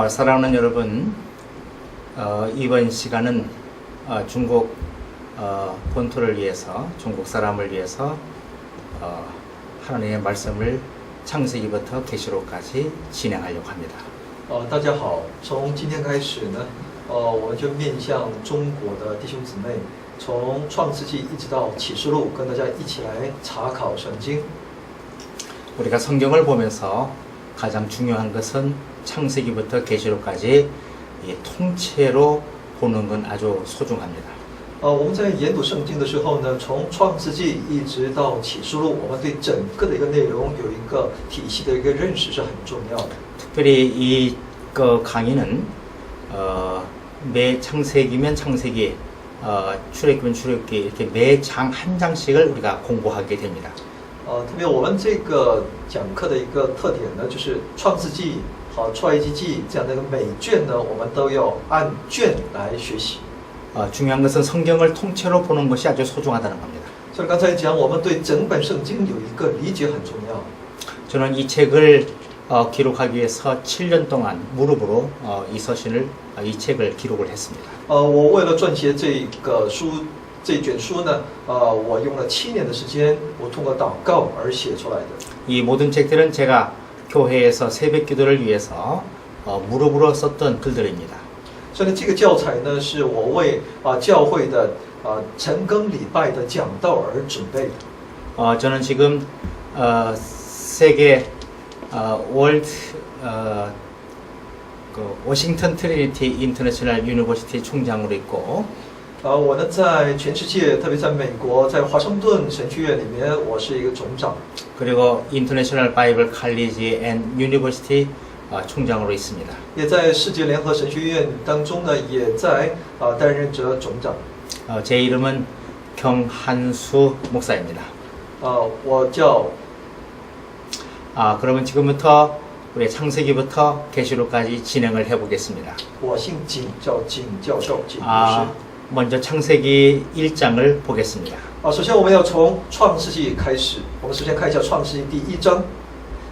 사랑하는 여러분, 이번 시간은 중국 본토를 위해서, 중국 사람을 위해서 하나님의 말씀을 창세기부터 계시록까지 진행하려고 합니다. 大家好，从今天开始呢，我们就面向中国的弟兄姊妹，从创世纪一直到启示录，跟大家一起来查考圣经。 우리가 성경을 보면서 가장 중요한 것은 창세기부터 계시록까지 이 통째로 보는 건 아주 소중합니다. 我们在研读圣经的时候呢，从创世纪一直到启示录，我们对整个的一个内容有一个体系的一个认识是很重要的。 특별히 이 강의는 매 창세기면 창세기, 출애굽이면 출애굽기 이렇게 매 장 한 장씩을 우리가 공부하게 됩니다. 特别我们这个讲课的一个特点呢，就是创世纪和出埃及记这样的一个每卷呢，我们都要按卷来学习。 중요한 것은 성경을 통째로 보는 것이 아주 소중하다는 겁니다. 所以刚才讲，我们对整本圣经有一个理解很重要。 저는 이 책을 기록하기 위해서 7년 동안 무릎으로 이 서신을 이 책을 기록을 했습니다. 我为了撰写这卷书呢，我用了7年的时间，我通过祷告而写出来的。 이 모든 책들은 제가 교회에서 새벽 기도를 위해서 무릎으로 썼던 글들입니다. 所以呢，这个教材呢，是我为教会的晨更礼拜的讲道而准备的。 저는 지금 세계 월드 워싱턴 트리니티 인터내셔널 유니버시티 총장으로 있고 我呢，在全世界，特别在美国，在华盛顿神学院里面，我是一个总长。 그리고 인터내셔널 바이블 칼리지 앤 유니버시티 총장으로 있습니다. 也在世界联合神学院当中呢，也在担任着总长。 제 이름은 경한수 목사입니다. 我叫 그러면 지금부터 우리 창세기부터 계시록까지 진행을 해보겠습니다. 我姓景，叫景教授，景牧师。 먼저 창세기 1장을 보겠습니다. 首先我们要从创世纪开始，我们首先看一下创世纪第1章。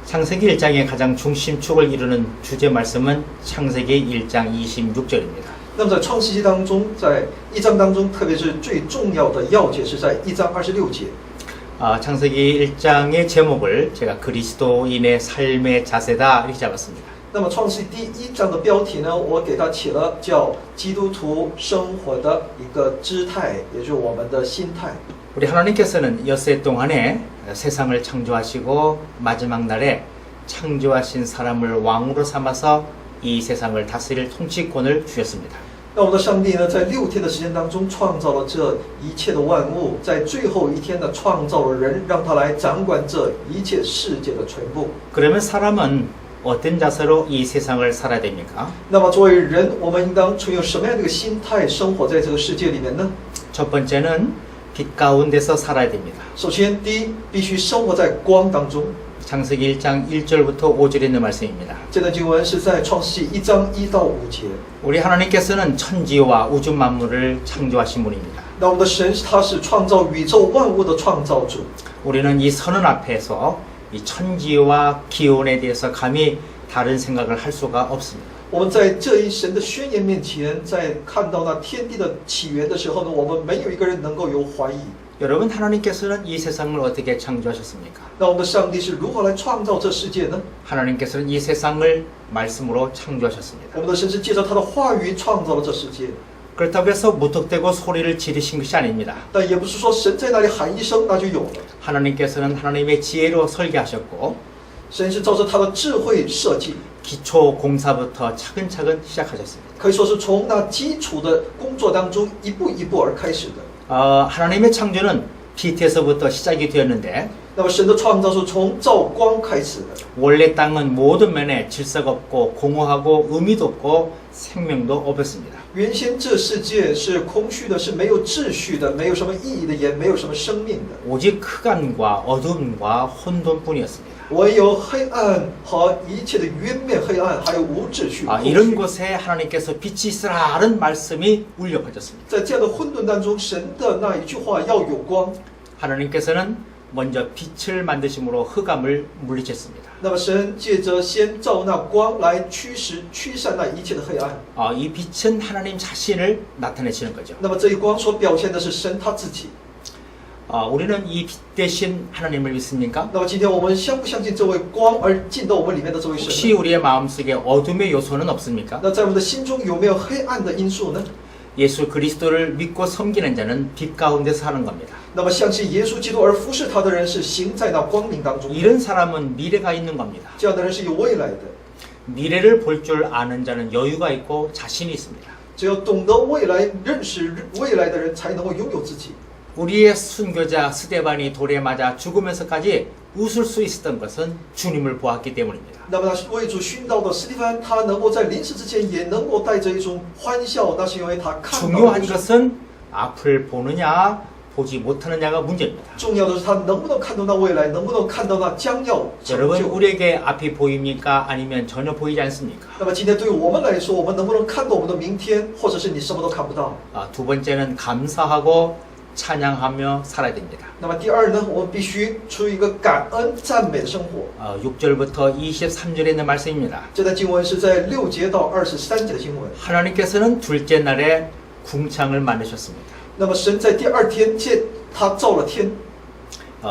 창세기 1장의 가장 중심축을 이루는 주제 말씀은 창세기 1장 26절입니다. 那么在创世纪当中，在1章当中，特别是最重要的要节是在1章26节。 창세기 1장의 제목을 제가 그리스도인의 삶의 자세다 이렇게 잡았습니다. 那么创世纪第1章的标题呢，我给它起了叫基督徒生活的一个姿态，也就是我们的心态。 우리 하나님께서는 엿새 동안에 세상을 창조하시고 마지막 날에 창조하신 사람을 왕으로 삼아서 이 세상을 다스릴 통치권을 주셨습니다. 那我们的上帝呢，在6天的时间当中创造了这一切的万物，在最后一天呢，创造了人，让他来掌管这一切世界的全部。 그러면 사람은 어떤 자세로 이 세상을 살아야 됩니까? 那么作为人，我们应当存有什么样的一个心态生活在这个世界里面呢？ 첫 번째는 빛 가운데서 살아야 됩니다. 首先，第一，必须生活在光当中。 창세기 1장 1절부터 5절에 있는 말씀입니다. 这段经文是在创世纪1章1到5节。 우리 하나님께서는 천지와 우주 만물을 창조하신 분입니다. 那我们的神，他是创造宇宙万物的创造主。 우리는 이 선언 앞에서 이 천지와 기온에 대해서 감히 다른 생각을 할 수가 없습니다. 我们在这一神的宣言面前，在看到那天地的起源的时候呢，我们没有一个人能够有怀疑。 여러분, 하나님께서는 이 세상을 어떻게 창조하셨습니까? 那我们的上帝是如何来创造这世界呢？ 하나님께서는 이 세상을 말씀으로 창조하셨습니다. 我们的神是借着他的话语创造了这世界， 그렇다고 해서 무턱대고 소리를 지르신 것이 아닙니다. 但也不是说神在那里喊一声那就有了。 하나님께서는 하나님의 지혜로 설계하셨고 神是照着他的智慧设计， 기초 공사부터 차근차근 시작하셨습니다. 可以说是从那基础的工作当中一步一步而开始的。 하나님의 창조는 빛에서부터 시작이 되었는데 那么神的创造是从照光开始的。 원래 땅은 모든 면에 질서가 없고 공허하고 의미도 없고 생명도 없었습니다. 原先这世界是空虚的，是没有秩序的，没有什么意义的，也没有什么生命的。 오직 흑암과 어둠과 혼돈뿐이었습니다. 唯有黑暗和一切的渊面黑暗，还有无秩序。 이런 곳에 하나님께서 빛이 있으라는 말씀이 울려 퍼졌습니다. 在这样的混沌当中，神的那一句话要有光。 하나님께서는 먼저 빛을 만드심으로 흑암을 물리쳤습니다. 那么神借着先照那光来驱散那一切的黑暗。 이 빛은 하나님 자신을 나타내시는 거죠. 那么这一光所表现的是神他自己。 우리는 이 빛 대신 하나님을 믿습니까? 那么今天我们相不相信这位光而进到我们里面的这位 혹시 神呢？ 우리의 마음속에 어둠의 요소는 없습니까? 那在我们的心中有没有黑暗的因素呢？ 예수 그리스도를 믿고 섬기는 자는 빛 가운데 사는 겁니다. 那么相信耶稣基督而服侍他的人是行在那光明当中。 이런 사람은 미래가 있는 겁니다. 这样的人是有未来的。 미래를 볼 줄 아는 자는 여유가 있고 자신이 있습니다. 只有懂得未来、认识未来的人，才能够拥有自己。 우리의 순교자 스데반이 돌에 맞아 죽으면서까지 웃을 수 있었던 것은 주님을 보았기 때문입니다. 那么他为主殉道的斯蒂芬，他能够在临死之前也能够带着一种欢笑，那是因为他看到 중요한 了主。 것은 앞을 보느냐 보지 못하느냐가 문제입니다. 重要的是他能不能看到那未来，能不能看到那将要成 여러분 就。 우리에게 앞이 보입니까? 아니면 전혀 보이지 않습니까? 那么今天对于我们来说，我们能不能看到我们的明天，或者是你什么都看不到？ 두 번째는 감사하고 찬양하며 살아야 됩니다. 那么第二呢，我们必须出于一个感恩赞美的生活。 6절부터 23절에 있는 말씀입니다. 这段经文是在6节到23节的经文。 하나님께서는 둘째 날에 궁창을 만드셨습니다. 那么神在第二天他造了天，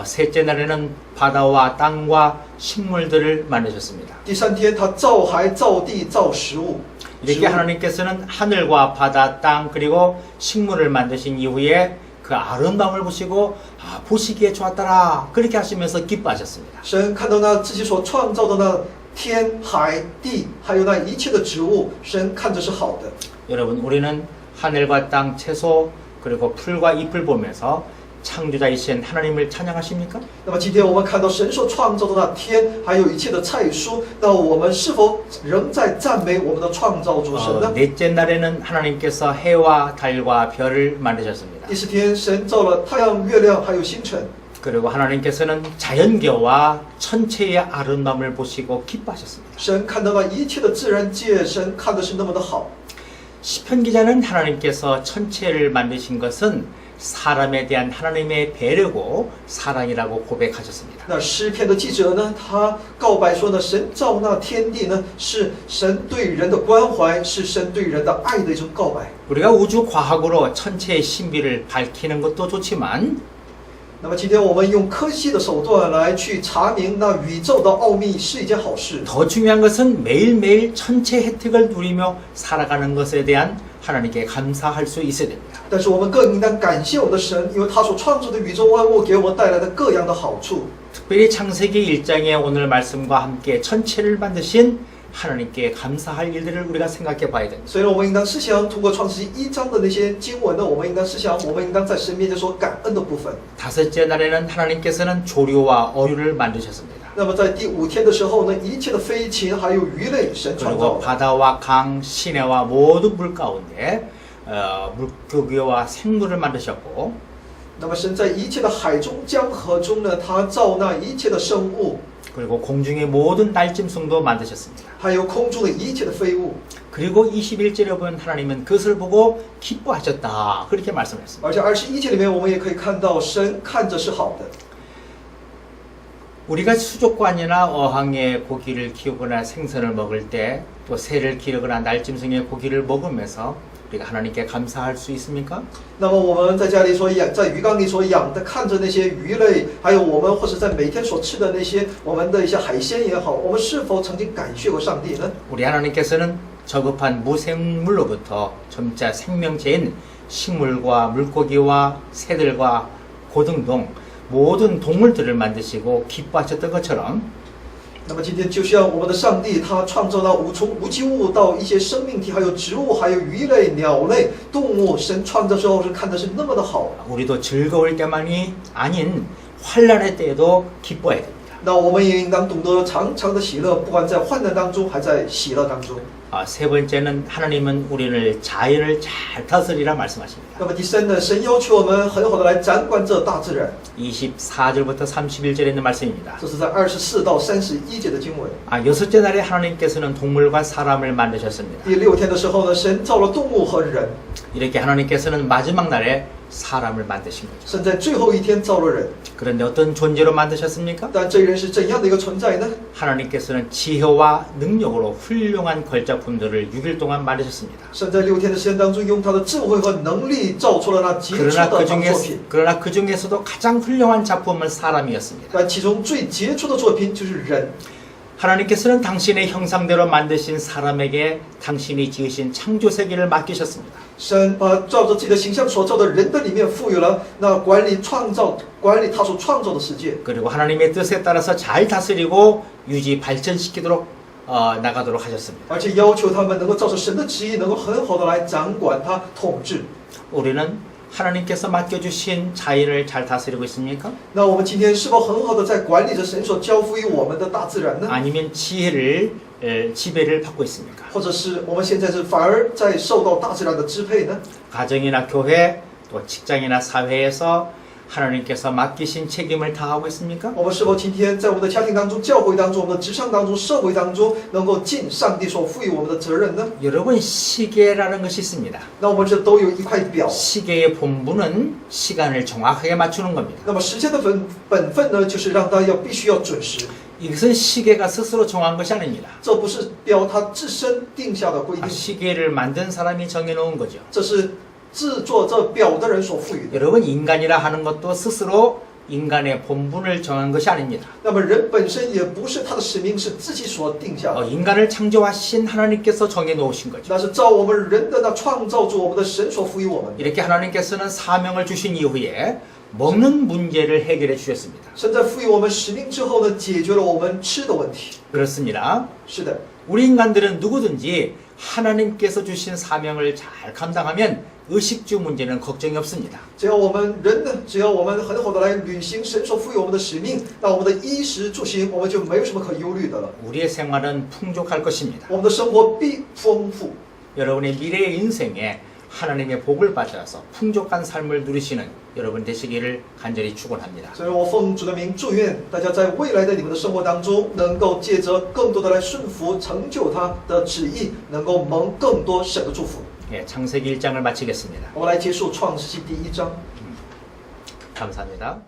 셋째 날에는 바다와 땅과 식물들을 만드셨습니다. 第三天他造海、造地、造食物。 이렇게 하나님께서는 하늘과 바다, 땅 그리고 식물을 만드신 이후에 그 아름다움을 보시고 보시기에 좋았더라 그렇게 하시면서 기뻐하셨습니다. 神看到那自己所创造的那天、海、地，还有那一切的植物，神看着是好的。 여러분 우리는 하늘과 땅, 채소 그리고 풀과 잎을 보면서 창조자이신 하나님을 찬양하십니까? 那么今天我们看到神所创造的那天，还有一切的菜蔬，那我们是否仍在赞美我们的创造主神呢？ 넷째 날에는 하나님께서 해와 달과 별을 만드셨습니다. 第四天，神造了太阳、月亮，还有星辰。 그리고 하나님께서는 자연계와 천체의 아름다움을 보시고 기뻐하셨습니다. 神看到那一切的自然界，神看的是那么的好。 시편 기자는 하나님께서 천체를 만드신 것은 사람에 대한 하나님의 배려고 사랑이라고 고백하셨습니다. 那诗篇的记者呢，他告白说呢，神造那天地呢，是神对人的关怀，是神对人的爱的一种告白。 우리가 우주 과학으로 천체의 신비를 밝히는 것도 좋지만 那么今天我们用科技的手段来去查明那宇宙的奥秘是一件好事。 더 중요한 것은 매일매일 천체 혜택을 누리며 살아가는 것에 대한 하나님께 감사할 수 있어야 됩니다. 但是我们更应当感谢我们的神，因为他所创造的宇宙万物给我们带来的各样的好处。 특별히 창세기 1장의 오늘 말씀과 함께 천체를 만드신 하나님께 감사할 일들을 우리가 생각해 봐야 됩니다. 所以呢，我们应当思想通过创世纪1章的那些经文呢，我们应当思想，我们应当在神面前说感恩的部分。 다섯째 날에는 하나님께서는 조류와 어류를 만드셨습니다. 那么在第5天的时候呢，一切的飞禽还有鱼类，神创造 그리고 了。 바다와 강, 시내와 모든 물 가운데 물고기와 생물을 만드셨고 那么神在一切的海中、江河中呢，他造那一切的生物， 그리고 공중의 모든 날짐승도 만드셨습니다. 还有空中的一切的飞物。 그리고 21절에 보면 하나님은 그것을 보고 기뻐하셨다 그렇게 말씀했습니다. 而且21节里面，我们也可以看到神看着是好的。 우리가 수족관이나 어항에 고기를 키우거나 생선을 먹을 때 또 새를 기르거나 날짐승의 고기를 먹으면서 우리가 하나님께 감사할 수 있습니까? 那么我们在家里所养，在鱼缸里所养的，看着那些鱼类，还有我们或者在每天所吃的那些我们的一些海鲜也好，我们是否曾经感谢过上帝呢？ 우리 하나님께서는 저급한 무생물로부터 점차 생명체인 식물과 물고기와 새들과 고등 등 모든 동물들을 만드시고 기뻐하셨던 것처럼 那么今天就像我们的上帝，他创造了从无机物到一些生命体，还有植物，还有鱼类、鸟类、动物，神创造之后是看的是那么的好。 우리도 즐거울 때만이 아닌 환란의 때에도 기뻐해야 됩니다. 那我们也应当懂得常常的喜乐，不管在患难当中，还在喜乐当中。 세 번째는 하나님은 우리를 자연을 잘 다스리라 말씀하십니다. 那么第三呢，神要求我们很好的来掌管这大自然， 24절부터 31절에 있는 말씀입니다. 这是在24到31节的经文。 여섯째 날에 하나님께서는 동물과 사람을 만드셨습니다. 第6天的时候呢，神造了动物和人。 이렇게 하나님께서는 마지막 날에 사람을 만드신 거죠. 神在最后一天造了人， 그런데 어떤 존재로 만드셨습니까? 但这一人是怎样的一个存在呢？ 하나님께서는 지혜와 능력으로 훌륭한 걸작품들을 6일 동안 만드셨습니다. 神在6天的时间当中，用他的智慧和能力造出了那杰出的创作品。 그러나 그 중에서도 가장 훌륭한 작품은 사람이었습니다. 但其中最杰出的作品就是人。 하나님께서는 당신의 형상대로 만드신 사람에게 당신이 지으신 창조 세계를 맡기셨습니다. 神把照着自己的形象所造的人的里面赋予了那管理他所创造的世界， 그리고 하나님의 뜻에 따라서 잘 다스리고 유지 발전시키도록 나가도록 하셨습니다. 而且要求他们能够照着神的旨意，能够很好的来掌管他、统治。 우리는 하나님께서 맡겨주신 자연을 잘 다스리고 있습니까? 那我们今天是否很好的在管理着神所交付于我们的大自然呢？ 아니면 지배를 받고 있습니까? 或者是我们现在是反而在受到大自然的支配呢？ 가정이나 교회 또 직장이나 사회에서 하나님께서 맡기신 책임을 다하고 있습니까? 我们是否今天在我们的家庭当中、教会当中、我们的职场当中、社会当中，能够尽上帝所赋予我们的责任呢？ 여러분 시계라는 것이 있습니다. 那我们这都有一块表。 시계의 본분은 시간을 정확하게 맞추는 겁니다. 那么时间的本分呢，就是让它必须要准时。 이것은 시계가 스스로 정한 것이 아닙니다. 这不是表它自身定下的规定， 시계를 만든 사람이 정해놓은 거죠. 这是制作这表的人所赋予的。 여러분 인간이라 하는 것도 스스로 인간의 본분을 정한 것이 아닙니다. 那么人本身也不是他的使命是自己所定下的， 인간을 창조하신 하나님께서 정해놓으신 거죠. 那是照我们人的那创造主我们的神所赋予我们。 이렇게 하나님께서는 사명을 주신 이후에 먹는 문제를 해결해 주셨습니다. 神在赋予我们使命之后呢，解决了我们吃的问题。 그렇습니다. 是的， 우리 인간들은 누구든지 하나님께서 주신 사명을 잘 감당하면 의식주 문제는 걱정이 없습니다. 只要我们人呢，只要我们很好的来履行神所赋予我们的使命，那我们的衣食住行，我们就没有什么可忧虑的了。 우리의 생활은 풍족할 것입니다. 我们的生活必丰富。 여러분의 미래의 인생에 하나님의 복을 받아서 풍족한 삶을 누리시는 여러분 되시기를 간절히 축원합니다. 所以我奉主的名祝愿大家在未来的你们的生活当中，能够借着更多的来顺服、成就他的旨意，能够蒙更多神的祝福。 예, 창세기 1장을 마치겠습니다. 我们来结束创世纪第1章。 감사합니다.